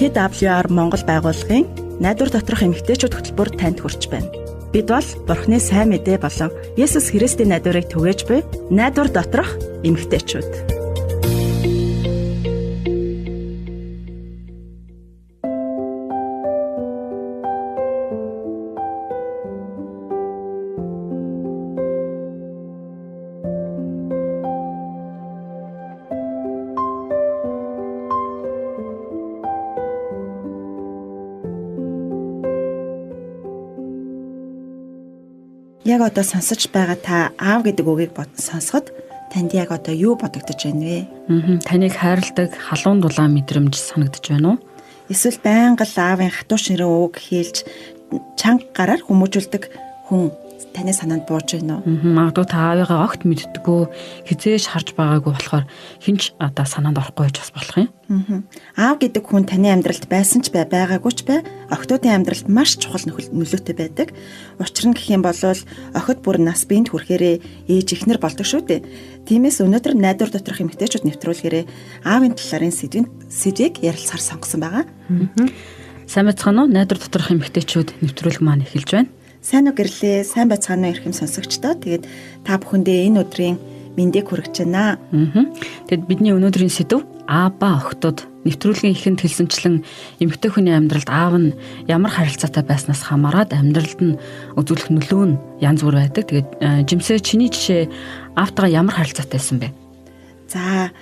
TWR Монгол байгууллагын найдвар доторх эмэгтэйчүүд хөтөлбөр танд хүрч байна. Бид бол Бурхны сайн мэдээ болон Есүс Христийн найдварыг түгээж буй найдвар доторх эмэгтэйчүүд. Яг одоо сонсож байгаа та аав гэдэг үгийг сонсоход танд яг одоо юу бодогдож байна вэ? Таныг хайрладаг халуун дулаан мэдрэмж санагдаж байна уу? Эсвэл байнга л аавын хатуу ширээ үг хэлж чанга гараар хүмүүжүүлдэг хүн таны санаанд бууж байна уу? Магадгүй та аавыгаа огт мэддэггүй, хизээж харж байгаагүй болохоор хинч одоо санаанд орохгүй байж бас болох юм. Аав гэдэг хүн таны амьдралд байсан ч байгаагүй ч охидуудын амьдралд маш чухал нөлөөтэй байдаг. Учир нь гэх юм бол охид бүр нас биед хүрэхээрээ ээж эхнэр болдог шүү дээ. Тиймээс өнөөдөр найдвар доторх эмэгтэйчүүд нэвтрүүлгээрээ аавын талаарын сэдвийг ярилцахаар сонгосон байгаа. Сайн байцгаана уу? Найдвар доторх эмэгтэйчүүд нэвтрүүлэг маань эхэлж байна. Сайн уу гэрлээ, сайн байцгаана уу эрхэм сонсогчдоо. Тэгээд та бүхэндээ энэ өдрийн мэндийг хүргэж байна. Тэгэд бидний өнөөдрийн сэдв аав ба охидууд. Нэвтрүүлгийн ихэнд хэлсэнчлэн эмэгтэй хүний амьдралд аав нь ямар харилцаатай байснаас хамаарат амьдралд нь үзүүлэх нөлөө нь янз бүр байдаг. Тэгээд жимсээ чиний жишээ аавтайгаа ямар харилцаатай байсан бэ? За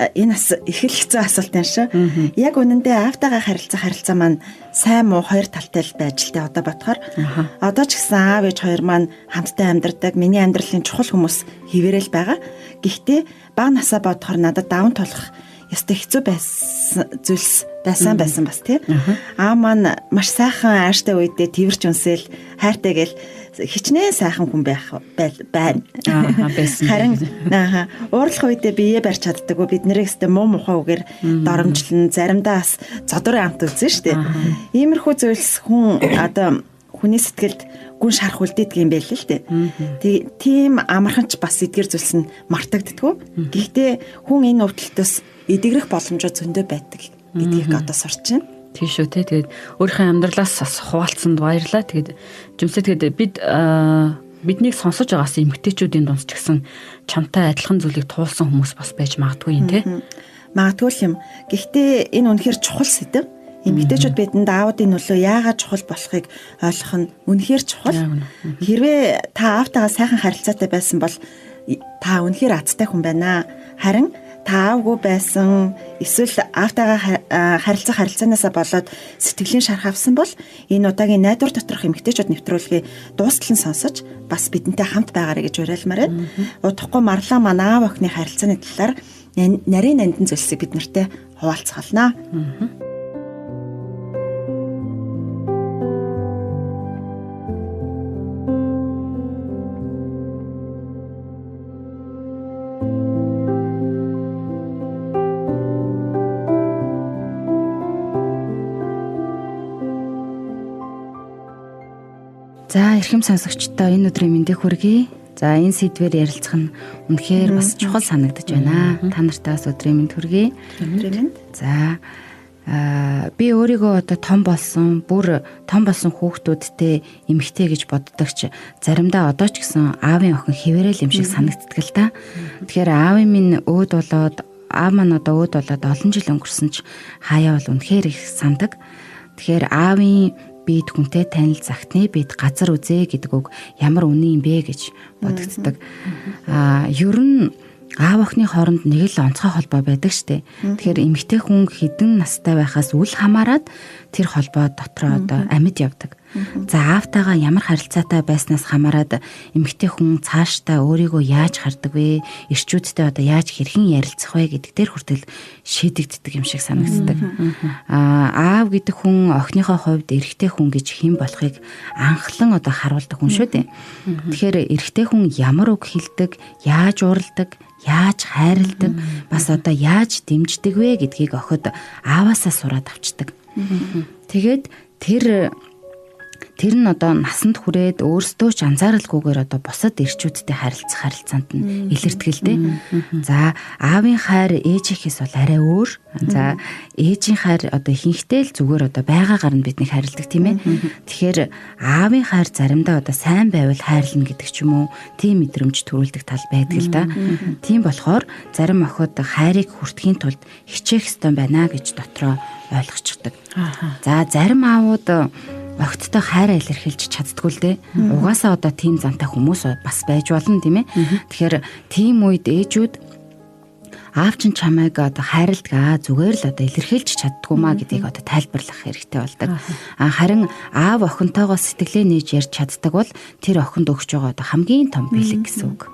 энэ бас их л хэцүү асуулт юм шүү. Яг үнэндээ аавтайгаа харилцаа маань сайн муу хоёр талтай л байж л тэ одоо бодохоор. Одоо ч гэсэн аав ээж хоёр маань хамтдаа амьдардаг, миний амьдралын чухал хүмүүс хэвээрэл байгаа. Гэхдээ бага насаа бодохоор надад даван тулах ястай хэцүү байсан бас тий. Аав маань маш сайхан ааштай үедээ тэрвэрч үнсэл хайртай гэл хичнээн сайхан хүн байна. Харин уурлах үедээ биеэ барьж чаддаггүй бид нэрийг өстө муу мухай үгээр доромжлон заримдаа бас зодорын амт үзэн штэ. Иймэрхүү зүйлс хүн одоо хүний сэтгэлд гүн шарах үлдээдэг юм байл л дээ. Тийм амарханч бас эдгэр зүйлс нь мартагддаггүй. Гэхдээ хүн энэ өвдөлтөөс эдгэрэх боломжоо зөндөө байдаг гэдгийг одоо сурч байна. Тийм шүү те. Тэгээд өөрийнхөө амьдралаас бас хуваалцсанд баярлалаа. Тэгээд жимсээ тэгээд биднийг сонсож байгаас эмэгтэйчүүдийн дунд ч гэсэн чамтай адилхан зүйлийг туулсан хүмүүс бас байж магадгүй юм те. Магадгүй юм. Гэхдээ энэ үнэхээр чухал сэдэв. Эмэгтэйчүүд бидэнд аавуудын нөлөө яагаад чухал болохыг ойлгох нь үнэхээр чухал. Хэрвээ та аавтайгаа сайхан харилцаатай байсан бол та үнэхээр азтай хүн байна. Харин та аавгүй байсан эсвэл аавтайгаа харилцаанаасаа болоод сэтгэлийн шарх авсан бол энэ удаагийн найдвар доторх эмэгтэйчүүд нэвтрүүлгийг дуустал нь сонсож бас бидэнтэй хамт байгаарай гэж уриалмаар байна. Удахгүй марлаа маань аав охины харилцааны талаар нарийн нандин зүйлсийг бид нартэй хуваалцгаалнаа. За эрхэм сонсогчдоо энэ өдрийн мэндийг хүргэе. За энэ сэдвээр ярилцах нь үнэхээр бас чухал санагдаж байна. Та нартай бас өдрийн мэнд хүргэе. За би өөрийгөө одоо том болсон хүүхдүүдтэй эмэгтэй гэж боддогч заримдаа одоо ч гэсэн аавын охин хэвээрэл юм шиг санагддаг л та. Тэгэхээр аав маань өөд болоод олон жил өнгөрсөн ч хаяа бол үнэхээр их сандаг. Тэгэхээр аавын бид хүнтэй танилцахны бид газар үзээ гэдэг үг ямар үнэн юм бэ гэж бодогддог. Ер нь аав охины хооронд нэг л онцгой холбоо байдаг штэ. Тэгэхээр эмэгтэй хүн хэдэн настай байхаас үл хамааран тэр холбоо дотроо одоо амьд явдаг. За аавтайгаа ямар харилцаатай байснаас хамаарат эмэгтэй хүн цаашдаа өөрийгөө яаж хардаг вэ? Ирчүүдтэй одоо яаж хэрхэн ярилцах вэ гэдэг дээр хүртэл шийдэгддэг юм шиг санагддаг. Аав гэдэг хүн охиныхоо хувьд эрэгтэй хүн гэж хэн болохыг анхлан одоо харуулдаг хүн шүү дээ. Тэгэхээр эрэгтэй хүн ямар үг хэлдэг, яаж уралдаг, яаж хайрладаг, бас одоо яаж дэмждэг вэ гэдгийг охид ааваасаа сураад авчдаг. Тэгээд тэр Тэр нь одоо насанд хүрээд өөрсдөө ч анзааралгүйгээр одоо бусад ирчүүдтэй харилцах харилцаанд нь илэртгэлтэй. За аавын хайр ээжийнхээс бол арай өөр. За ээжийн хайр одоо ихэнхдээ л зүгээр одоо байгаагаар нь биднийг хайрладаг тийм ээ. Тэгэхээр аавын хайр заримдаа одоо сайн байвал хайрлна гэдэг ч юм уу тийм мэдрэмж төрүүлдэг тал байдаг л да. Тийм болохоор зарим охид хайрыг хүртэхийн тулд хичээх ёстой байна гэж дотроо ойлгочихдаг. За зарим аавууд огттой хайраа илэрхийлж чаддгүй л дээ. Угаасаа одоо тийм зантай хүмүүс бас байж болно тийм ээ. Тэгэхээр тийм үед ээжүүд аав чинь чамайг одоо хайрладаг зүгээр л одоо илэрхийлж чаддгүй маа гэдгийг одоо тайлбарлах хэрэгтэй болдог. Харин аав охинтойгоо сэтгэлээ нээж ярьж чаддаг бол тэр охинд өгч байгаа одоо хамгийн том бэлэг гэсэн үг.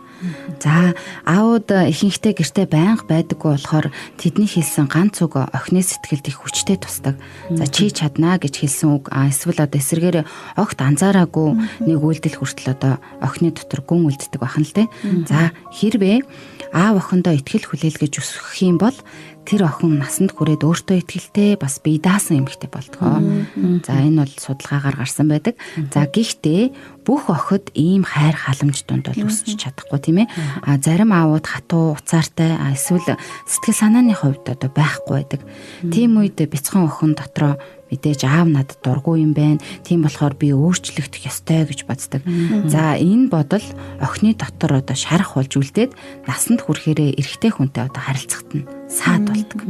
За аауд ихэнхдээ гэртээ байнга байдаггүй болохоор тэдний хэлсэн ганц үг охины сэтгэлд их хүчтэй тусдаг. За чи чаднаа гэж хэлсэн үг эсвэл одоо эсэргээр огт анзаараагүй нэг үйлдэл хүртэл одоо охины дотор гүн үлддэг бахан л те. За хэрвээ аав охиндоо итгэл хүлээлгэж өсгөх юм бол тэр охин насанд хүрээд өөртөө итгэлтэй бас бие даасан эмэгтэй болдгоо. За энэ бол судалгаагаар гарсан байдаг. За гэхдээ бүх охид ийм хайр халамж дунд бол өсч чадахгүй тийм ээ. Зарим аавууд хатуу уцаартай эсвэл сэтгэл санааны хувьд одоо байхгүй байдаг. Тийм үед бяцхан охин дотроо мэдээж аав надад дургүй юм байна. Тийм болохоор би өөрчлөгдөх ёстой гэж боддог. За энэ бодол охины дотор одоо шарах болж үлдээд насанд хүрэхээрээ эрэгтэй хүнтэй одоо харилцахад нь саад болдог.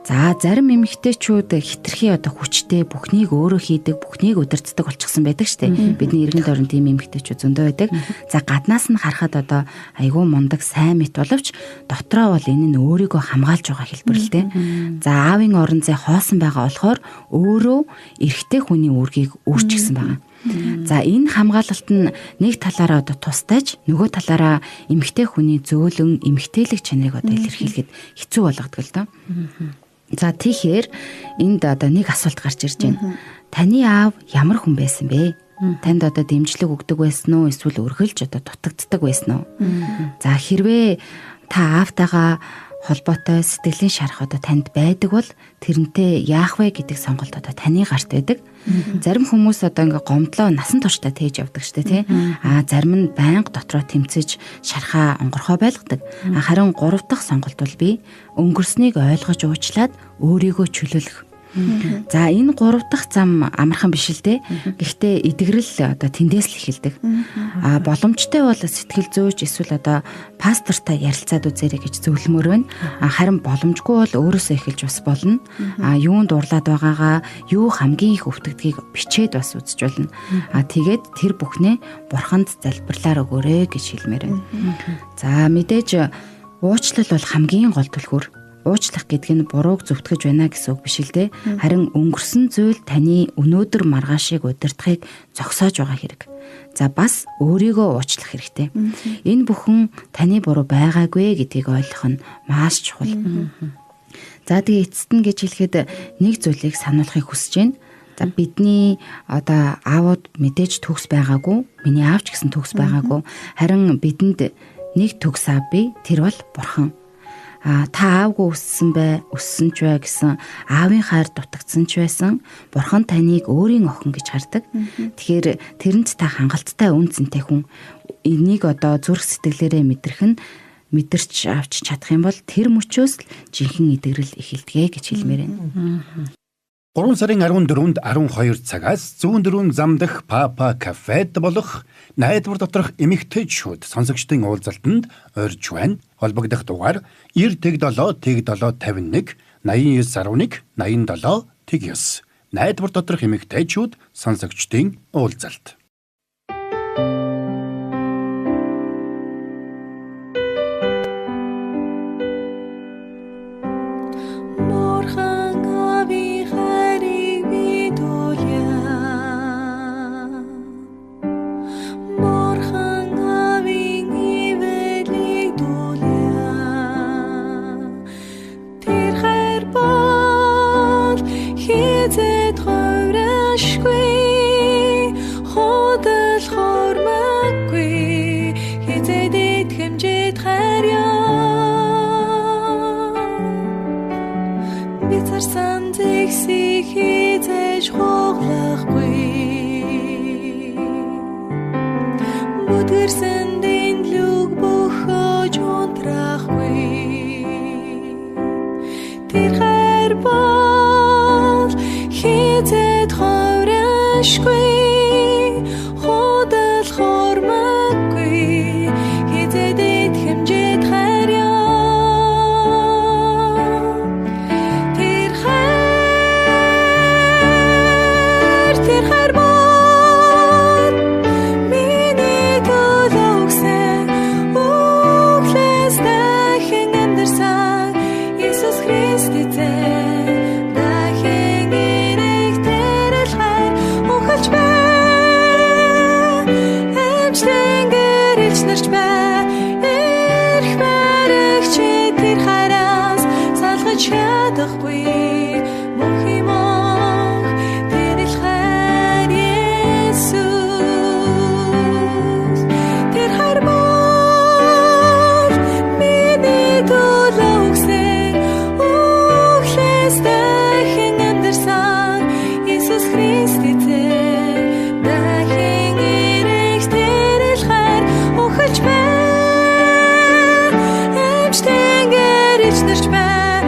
За зарим эмэгтэйчүүд хитрхи одоо хүчтэй бүхнийг өөрөө хийдэг, бүхнийг удирддаг болчихсон байдаг штэ. Бидний иргэн тойрон тийм эмэгтэйчүүд зөндөө байдаг. За гаднаас нь харахад одоо айгүй мундаг сайн мэт боловч дотроо бол энэ нь өөрийгөө хамгаалж байгаа хэлбэр л дээ. За аавын орон зай хоосон байгаа болохоор өөрөө эрэгтэй хүний үүргийг өөрчилсөн байгаа. За энэ хамгаалалт нь нэг талаараа одоо тустайж нөгөө талаараа эмэгтэй хүний зөөлөн эмэгтэйлэг чанарыг одоо илэрхийлэхэд хэцүү болгодог л доо. За тэгэхээр энд одоо нэг асуулт гарч ирж байна. Таны аав ямар хүн байсан бэ? Танд одоо дэмжлэг өгдөг байсан уу? Эсвэл өргөлж одоо дутагддаг байсан уу? За хэрвээ та аавтайгаа холбоотой сэтгэлийн шарах одоо танд байдаг бол тэрнтэй яах вэ гэдэг сонголт одоо таны гарт байдаг. Зарим хүмүүс одоо ингээ гомдлоо насан туршдаа тээж явдаг штэ тий. Зарим нь байнга дотроо тэмцэж шархаа онгорхоо байлгадаг. Харин 3 дахь сонголт бол би өнгөрснийг ойлгож уучлаад өөрийгөө чөлөөлөх. За энэ 3 дахь зам амархан биш л дээ. Гэхдээ эдгэрэл одоо тэндээс л эхэлдэг. Боломжтой бол сэтгэл зүйч эсвэл одоо пастортай ярилцаад үзээрэй гэж зөвлөмөр байна. Харин боломжгүй бол өөрөөсөө эхэлж бас болно. Юунд дурлаад байгаагаа, юу хамгийн их өвтгдгийг бичээд бас үзэж болно. Тэгээд тэр бүхнээ бурханд залбирлаар өгөөрэй гэж хэлмээр байна. За мэдээж уучлал бол хамгийн гол түлхүүр. Уучлах гэдэг нь бурууг зөвтгөж байна гэсэн үг биш л дээ. Харин өнгөрсөн зүйл таны өнөөдөр маргаашийг удирдахыг зогсоож байгаа хэрэг. За бас өөрийгөө уучлах хэрэгтэй. Энэ бүхэн таны буруу байгаагүй гэдгийг ойлгох нь маш чухал. За тэгээ эцэст нь гэж хэлэхэд нэг зүйлийг сануулахыг хүсэж байна. За бидний одоо аавууд мэдээж төгс байгаагүй, миний аавч гэсэн төгс байгаагүй. Харин бидэнд нэг төгс аав бий, тэр бол бурхан. Та аавгүй өссөн ч бай гэсэн аавын хайр дутагдсан ч байсан бурхан таныг өөрийн охин гэж хардаг. Тэгэхээр тэрэнд та хангалттай үн цэнтэй хүн. Энийг одоо зүрх сэтгэлээрээ мэдэрч авч чадах юм бол тэр мөчөөс л жинхэнэ эдгэрэл эхэлдэг гэж хэлмээр байна. 3 сарын 14-нд 12 цагаас 104 зам дах Папа кафед болох найдвар доторх эмэгтэйчүүд сонсогчдын уулзалтанд орж байна. Холбогдох дугаар 97 89 11 89 87 найдвар доторх эмэгтэйчүүд сонсогчдын уулзалт. Бицар сан зэгсийг хийж хоглохгүй тэр хайр бол хизээд ховрашгүй худал хормаггүй хизээд итгэмжит хайр тэр хайр бол миний төлөвсөн өглөөс дахин амьдарсан Иесус Христ эзэн дахин ирэх тэрэл хайр ухалж бай эмчлэн гэрэлж нарч бай эрх баригч тэр хайраас салгаж чадахгүй мөнх юм тэрэл хайр Иесус тэр хайр бол миний төлөвсөн өглөөс дахин амьдарсан Иесус Христ эзэн дахин ирэх тэрэл хайр ухалж бай эмчлэн гэрэлж нарч бай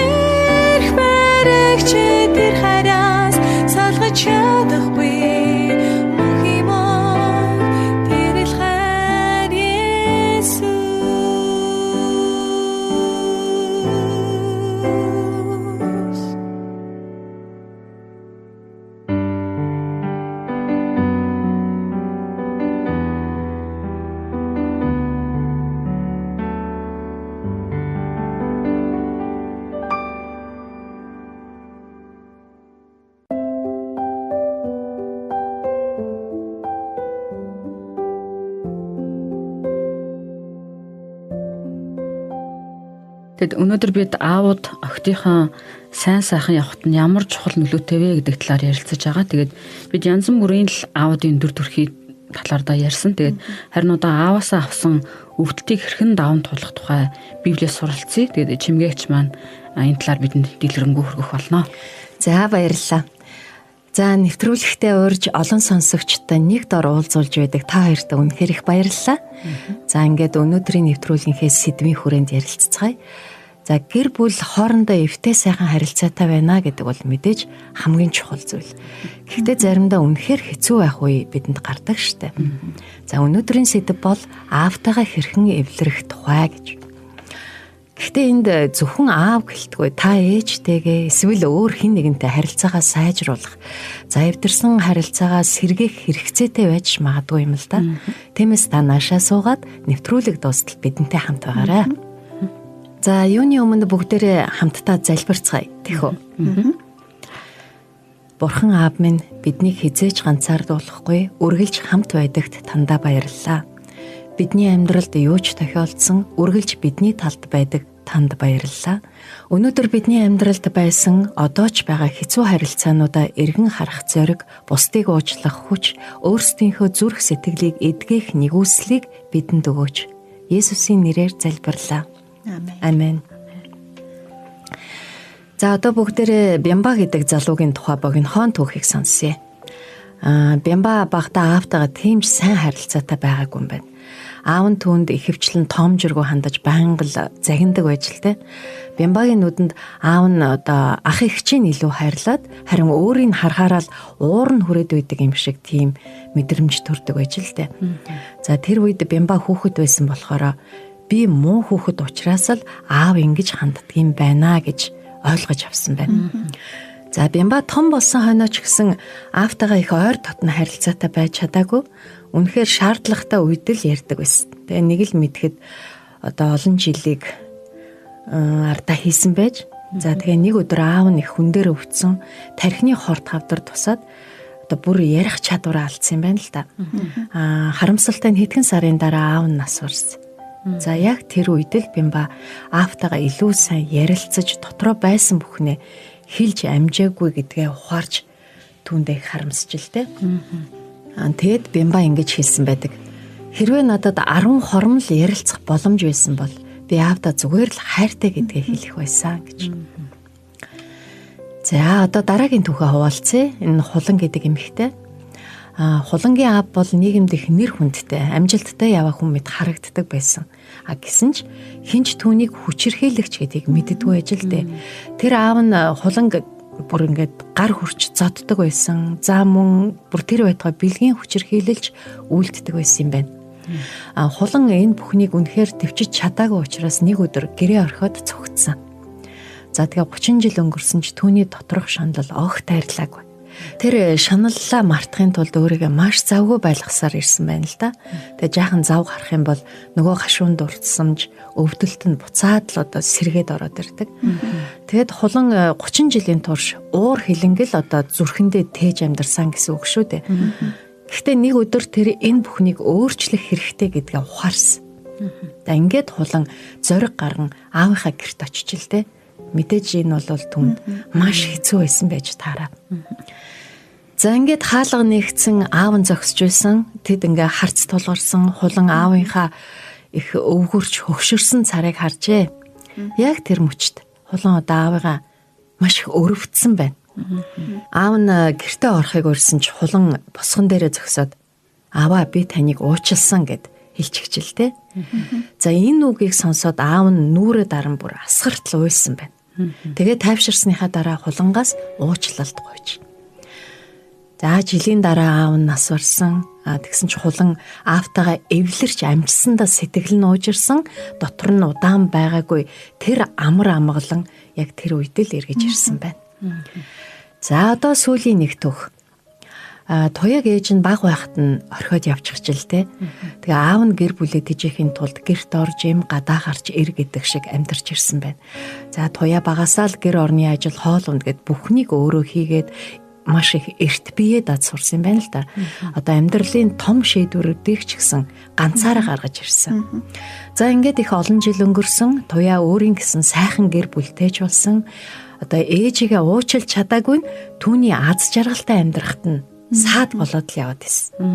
эрх баригч тэр хайраас салгаж чадахгүй мөнх юм тэрэл хайр Иесус. Тэгэд өнөөдөр бид аауд охидынхаа сайн сайхан явахт нь ямар чухал нөлөөтэй вэ гэдэг талаар ярилцаж байгаа. Тэгээд бид янз бүрийн л аудын дүр төрхий талаар да ярьсан. Тэгээд харин одоо ааваасаа авсан өвдөлтийг хэрхэн даван туулах тухай Библиэс суралцъя. Тэгээд чимгээгч маань энэ талаар бидэнд дэлгэрэнгүй хүргэх болно. За баярлалаа. За нэвтрүүлэгтээ урьж олон сонсогчтой нэг дор уулзуулж байдаг та хоёрт үнэхээр их баярлалаа. За ингээд өнөөдрийн нэвтрүүлгийнхээ сэдвийн хүрээнд ярилццгаая. За гэр бүл хоорондоо эвтэй сайхан харилцаатай байна гэдэг бол мэдээж хамгийн чухал зүйл. Гэхдээ заримдаа үнэхээр хэцүү байх үе бидэнд гардаг штэ. За өнөөдрийн сэдэв бол аавтайгаа хэрхэн эвлэрэх тухай гэж. Гэхдээ энд зөвхөн аав гэлтгүй та ээжтэйгээ эсвэл өөр хэн нэгэнтэй харилцаагаа сайжруулах, за эвдэрсэн харилцаагаа сэргээх хэрэгцээтэй байж магадгүй юм л да. Тиймээс та наашаа суугаад нэвтрүүлэг дуустал бидэнтэй хамт байгаарай. За юуны өмнө бүгдээрээ хамтдаа залбирцгаая тэхүү. Бурхан аав минь биднийг хизээж ганцаардуулахгүй үргэлж хамт байдагт тандаа баярлалаа. Бидний амьдралд юу ч тохиолдсон үргэлж бидний талд байдаг танд баярлалаа. Өнөөдөр бидний амьдралд байсан одоо ч байгаа хэцүү харилцаануудаа эргэн харах зориг, бусдыг уучлах хүч, өөрсдийнхөө зүрх сэтгэлийг эдгэх нэгүслийг бидэнд өгөөч. Есүсийн нэрээр залбирлаа. Амен. За одоо бүгдээрээ Бямба гэдэг залуугийн тухай богинохон түүхийг сонсъё. Бямба багтаа аавтайгаа тийм ч сайн харилцаатай байгаагүй юм байна. Аав нь түүнд ихэвчлэн тоомжиргүй хандаж байнга л загиндаг байж л те. Бямбагийн нүдэнд аав нь одоо ах эгчийн илүү хайрлаад харин өөрийг харахаараа л уур нь хүрээд байдаг юм шиг тийм мэдрэмж төрдөг байж л те. За тэр үед Бямба хүүхэд байсан болохоор би муу хүүхэд учраас л аав ингэж ханддаг юм байна гэж ойлгож авсан байна. За Бямба том болсон хойноч гэсэн аавтайгаа их ойр дотно харилцаатай байж чадаагүй. Үнэхээр шаардлагатай үед л ярьдаг байсан. Тэгээ нэг л мэдхэд одоо олон жилиг ардаа хийсэн байж. За тэгээ нэг өдөр аав нь их хүн дээр өвдсөн тархины хорт хавдар тусаад одоо бүр ярих чадвараа алдсан юм байна л да. Харамсалтай нь хэдхэн сарын дараа аав нь нас барсан. За яг тэр үед л Бямба аавтайгаа илүү сайн ярилцаж дотроо байсан бүхнээ хэлж амжаагүй гэдгээ ухаарч түүндээ харамсч л дээ. Тэгэд Бямба ингэж хэлсэн байдаг. Хэрвээ надад 10 хормол ярилцах боломж байсан бол би аавда зүгээр л хайртай гэдгээ хэлэх байсан гэж. За одоо дараагийн түүхээ хуваалцъя. Энэ Хулан гэдэг эмэгтэй. Хулангийн аав бол нийгэмд их нэр хүндтэй, амжилттай яваа хүн мэд харагддаг байсан. Гэсэн ч хинч түүнийг хүчирхийлэгч гэдгийг мэддэггүй байж л дээ. Тэр аав нь хуланг бүр ингээд гар хурч зоддог байсан. За мөн бүр тэр байтугай бэлгийн хүчирхийлэлж үйлддэг байсан юм байна. Хулан энэ бүхнийг үнэхээр төвчж чадаагүй учраас нэг өдөр гэрээ орхиод цогцсон. За тэгээ 30 жил өнгөрсөн ч түүний доторх шанал огт тайрлаагүй. Тэр шаналлаа мартахын тулд өөрийгөө маш завгүй байлгасаар ирсэн байна л да. Тэгээ жаахан зав гарах юм бол нөгөө гашуунд дурдсамж өвдөлт нь буцаад л одоо сэргээд ороод ирдэг. Тэгэд хулан 30 жилийн турш уур хилэнгэл одоо зүрхэндээ тээж амьдарсан гэсэн үг шүү дээ. Гэхдээ нэг өдөр тэр энэ бүхнийг өөрчлөх хэрэгтэй гэдгээ ухаарсан. За ингээд хулан зориг гарган аавынхаа гэрт очиж л дээ. Мэдээж энэ бол түнд маш хэцүү байсан байж таараа. За ингээд хаалга нэгдсэн аав нь зогсож байсан. Тэд ингээ харц тулгарсан хулан аавынхаа их өвгөрч хөгшөрсөн царайг харжээ. Яг тэр мөчт хулан одоо аавыгаа маш их өрөвдсөн байна. Аав нь гэртээ орохыг урьсан ч хулан босгон дээрээ зогсоод "Ааваа, би таныг уучлсан" гэд хэлчихжээ. За энэ үгийг сонсоод аав нь нүрэ даран бүр асгартал уйлсан байна. Тэгээ тайвширсныхаа дараа хулангаас уучлалт гуйж. За жилийн дараа аав нь нас барсан. Тэгсэн ч хулан аавтайгаа эвлэрч амжсандаа сэтгэл нь уужирсан. Дотор нь удаан байгаагүй тэр амар амгалан яг тэр үед л эргэж ирсэн байна. За одоо сүүлийн нэг төх. Туяаг ээж нь баг байхад нь орхиод явчихжээ. Тэгээ аав нь гэр бүлээ тэжээхийн тулд гэрт орж им гадаа гарч ир гэдэг шиг амьдарч ирсэн байна. За туяа багасаа л гэр орны ажил хоол унд гэд бүхнийг өөрөө хийгээд маш их эрт биеэ дад сурсан байна л да. Одоо амьдралын том шийдвэрүүдийг ч гэсэн ганцаараа гаргаж ирсэн. За ингээд их олон жил өнгөрсөн. Туяа өөрийн гэсэн сайхан гэр бүлтэйж болсон. Одоо ээжигээ уучлж чадаагүй нь түүний аз жаргалтай амьдрахад нь саад болоод л яваад байсан.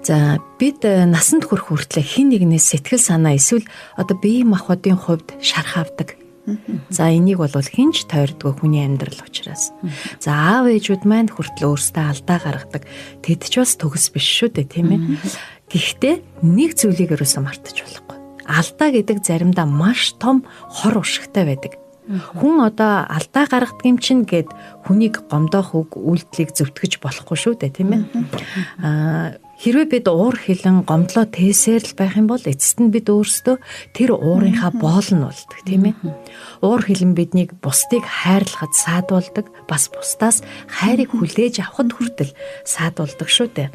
За бид насанд хүрэх хүртлээр хин нэгнээс сэтгэл санаа эсвэл одоо биеийн махбодын хувьд шарх авдаг. За энийг бол хинч тойрдгүй хүний амьдрал учраас. За аав ээжүүд маань хүртэл өөрсдөө алдаа гаргадаг. Тэд ч бас төгс биш шүү дээ, тийм ээ. Гэхдээ нэг зүйлийг ерөөсөө мартаж болохгүй. Алдаа гэдэг заримдаа маш том хор уршигтай байдаг. Хүн одоо алдаа гаргадаг юм чинь гэд хүнийг гомдоох үг үйлдэлийг зөвтгөж болохгүй шүү дээ, тийм ээ. Хэрвээ бид уур хилэн гомдлоо тээсээр л байх юм бол эцэст нь бид өөрсдөө тэр уурынхаа боол нь болдог, тийм ээ. Уур хилэн биднийг бусдыг хайрлахад саадуулдаг, бас бусдаас хайрыг хүлээж авахд хүртэл саадуулдаг шүү дээ.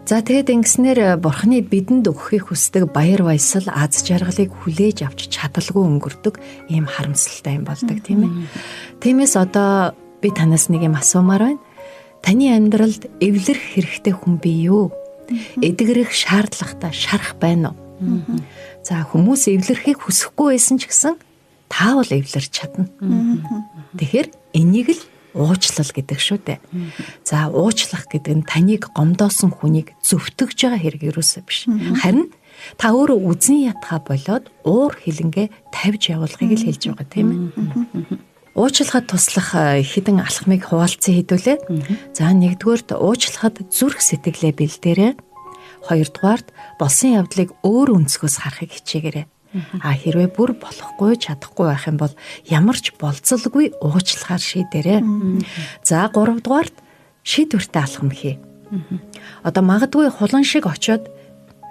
За тэгээд ингэснээр Бурхны бидэнд өгөхийг хүсдэг баяр баясгал аз жаргалыг хүлээж авч чадалгүй өнгөрдөг ийм харамсалтай юм болдог, тийм ээ. Тиймээс одоо би танаас нэг юм асуумаар байна. Таны амьдралд эвлэрэх хэрэгтэй хүн бий юу? Эдгэрэх шаардлагатай шарах байна уу? За хүмүүс эвлэрхийг хүсэхгүй байсан ч гэсэн таавал эвлэрч чадна. Тэгэхээр энийг л уучлал гэдэг шүү дээ. За уучлах гэдэг нь таныг гомдоосон хүнийг зөвтгөж байгаа хэрэг юусоо биш. Харин та өөрөө үзэн ятгаа болоод уур хилэнгээ тавьж явуулахыг л хэлж байгаа, тийм ээ. Уучлахад туслах хэдэн алхмыг хуваалцсан хэдүүлээ. За нэгдүгээрт уучлахад зүрх сэтгэлээ бэлдээрэй. Хоёрдугаарт болсон явдлыг өөр өнцгөөс харахыг хичээгээрэй. Хэрвээ бүр болохгүй чадахгүй байх юм бол ямар ч болцолгүй уучлахаар шийдээрэй. За гуравдугаарт шийдвэртэй алхам хий. Одоо магадгүй хулан шиг очиод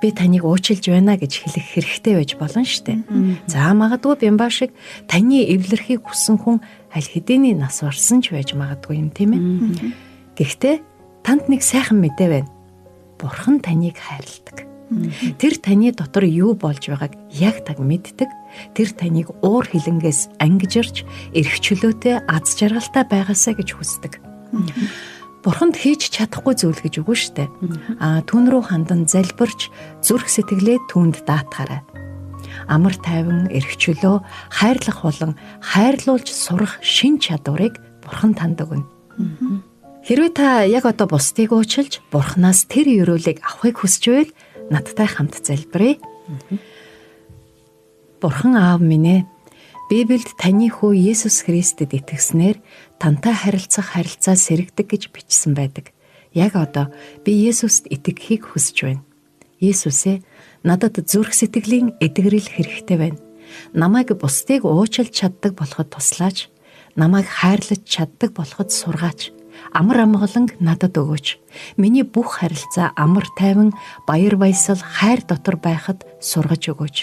би таныг уучлж байна гэж хэлэх хэрэгтэй байж болно штэ. За магадгүй бямбаа шиг таны эвлэрхийг хүссэн хүн аль хэдийн нас барсан ч байж магадгүй юм, тийм ээ. Гэхдээ танд нэг сайхан мэдээ байна. Бурхан таныг хайрладаг. Тэр таны дотор юу болж байгааг яг таг мэддэг. Тэр таныг уур хилэнгээс ангижирч эрх чөлөөтэй аз жаргалтай байгаасаа гэж хүсдэг. Бурханд хийж чадахгүй зүйл гэж үгүй штэ. Түүн рүү хандан залбирч зүрх сэтгэлээ түүнд даатгаарай. Амар тайван эрх чөлөө хайрлах болон хайрлуулж сурах шин чадварыг Бурхан танд өгнө. Хэрвээ та яг одоо бусдыг уучлж Бурханаас тэр ёроолыг авахыг хүсч байвал надтай хамт залбирая. Бурхан аав минь ээ, Библиэд таны хүү Есүс Христэд итгэснээр тантай харилцах харилцаа сэрэгдэг гэж бичсэн байдаг. Яг одоо би Есүст итгэхийг хүсэж байна. Есүсээ надад зүрх сэтгэлийн эдгэрэл хэрэгтэй байна. Намайг бусдыг уучлж чаддаг болоход туслаач. Намайг хайрлаж чаддаг болоход сургаач. Амар амгаланг надад өгөөч. Миний бүх харилцаа амар тайван, баяр баясгал, хайр дотор байхад сургаж өгөөч.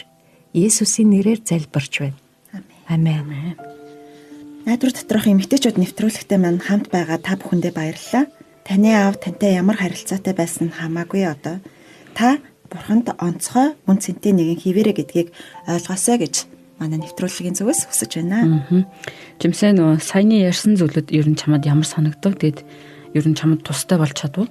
Есүсийн нэрээр залбирч байна. Амен. Найдвар доторх эмэгтэйчүүд нэвтрүүлэгтээ мань хамт байгаа та бүхэндээ баярлалаа. Таны аав тантай ямар харилцаатай байсан нь хамаагүй одоо. Та Бурханд онцгой үн цэнтэй нэгэн хിവэрэ гэдгийг ойлгосоо гэж манай нэвтрүүлгийн зүгээс хүсэж байна. Жимсээ нөө саяны ярьсан зүйлүүд ер нь чамд ямар санагдав? Тэгэд ер нь чамд тустай болж чадв?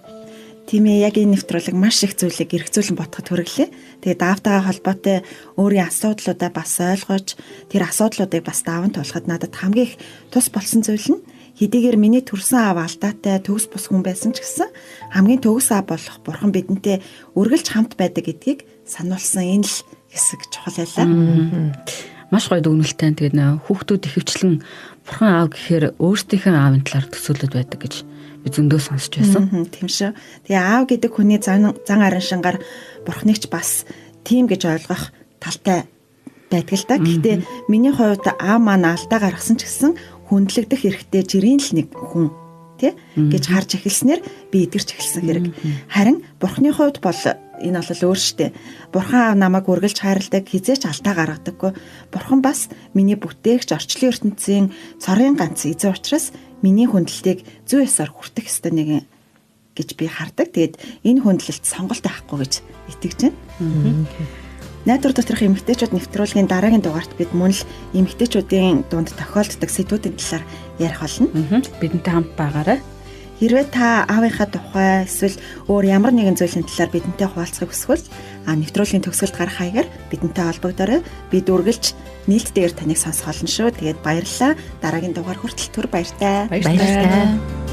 Тийм ээ, яг энэ нэвтрүүлэг маш их зүйлийг эргцүүлэн бодоход хүргэлээ. Тэгээд аавтайгаа холбоотой өөрийн асуудлуудаа бас ойлгож, тэр асуудлуудыг бас даван туулахад надад хамгийн их тус болсон зүйл нь хэдийгээр миний төрсөн аав алдаатай төгс бус хүн байсан ч гэсэн хамгийн төгс аав болох Бурхан бидэнтэй үргэлж хамт байдаг гэдгийг сануулсан энэ л хэсэг чухал байлаа. Маш гоё дүгнэлттэй. Тэгээд хүүхдүүд ихэвчлэн Бурхан аав гэхээр өөрсдийнхөө аавын талаар төсөөлөд байдаг гэж би зөндөө сонсч байсан. Тийм шүү. Тэгээ аав гэдэг хүний зан арын шингаар Бурханыг ч бас тийм гэж ойлгох талтай байдаг л да. Гэхдээ миний хувьд аав маань алдаа гаргасан ч гэсэн хүндлэгдэх хэрэгтэй жирийн л нэг хүн тий гэж харж эхэлснээр би эдгэрч эхэлсэн хэрэг. Харин Бурханы хувьд бол энэ бол өөр штэ. Бурхан аав намайг үргэлж хайрладаг, хизээч алдаа гаргадаггүй. Бурхан бас миний бүтээгч орчлын ертөнцийн цорын ганц эзэн учраас миний хүндлэлтийг зүй ёсоор хүртэх ёстой нэгэн гэж би хардаг. Тэгээд энэ хүндлэлт сонголт байхгүй гэж итгэж байна. Найдвар доторх эмэгтэйчүүд нэвтрүүлгийн дараагийн дугаарт бид мөн л эмэгтэйчүүдийн дунд тохиолддог сэдвүүдийн талаар ярих болно. Бидэнтэй хамт байгаарай. Хэрвээ та аавынхаа тухай эсвэл өөр ямар нэгэн зүйлийн талаар бидэнтэй хуваалцахыг хүсвэл нэвтрүүлгийн төгсгөлд гарах хаягаар бидэнтэй холбогдорой. Бид үргэлж нийлтдээр таныг сонсох болно шүү. Тэгээд баярлалаа. Дараагийн дугаар хүртэл түр баяртай. Баярлалаа.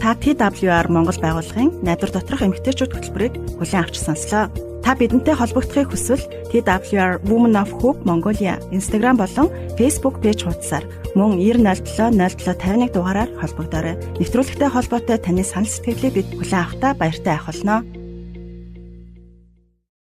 Та TWR Монгол байгууллагын найдвар доторх эмэгтэйчүүд хөтөлбөрийг хүлээн авч сонслоо. Та бидэнтэй холбогдохыг хүсвэл TWR Women of Hope Mongolia Instagram болон Facebook пэйж хуудасаар мөн 90700751 дугаараар холбогдорой. Нэвтрүүлэгтэй холбоотой таны санал сэтгэлийг бид хүлээн авахдаа баяртай байх болно.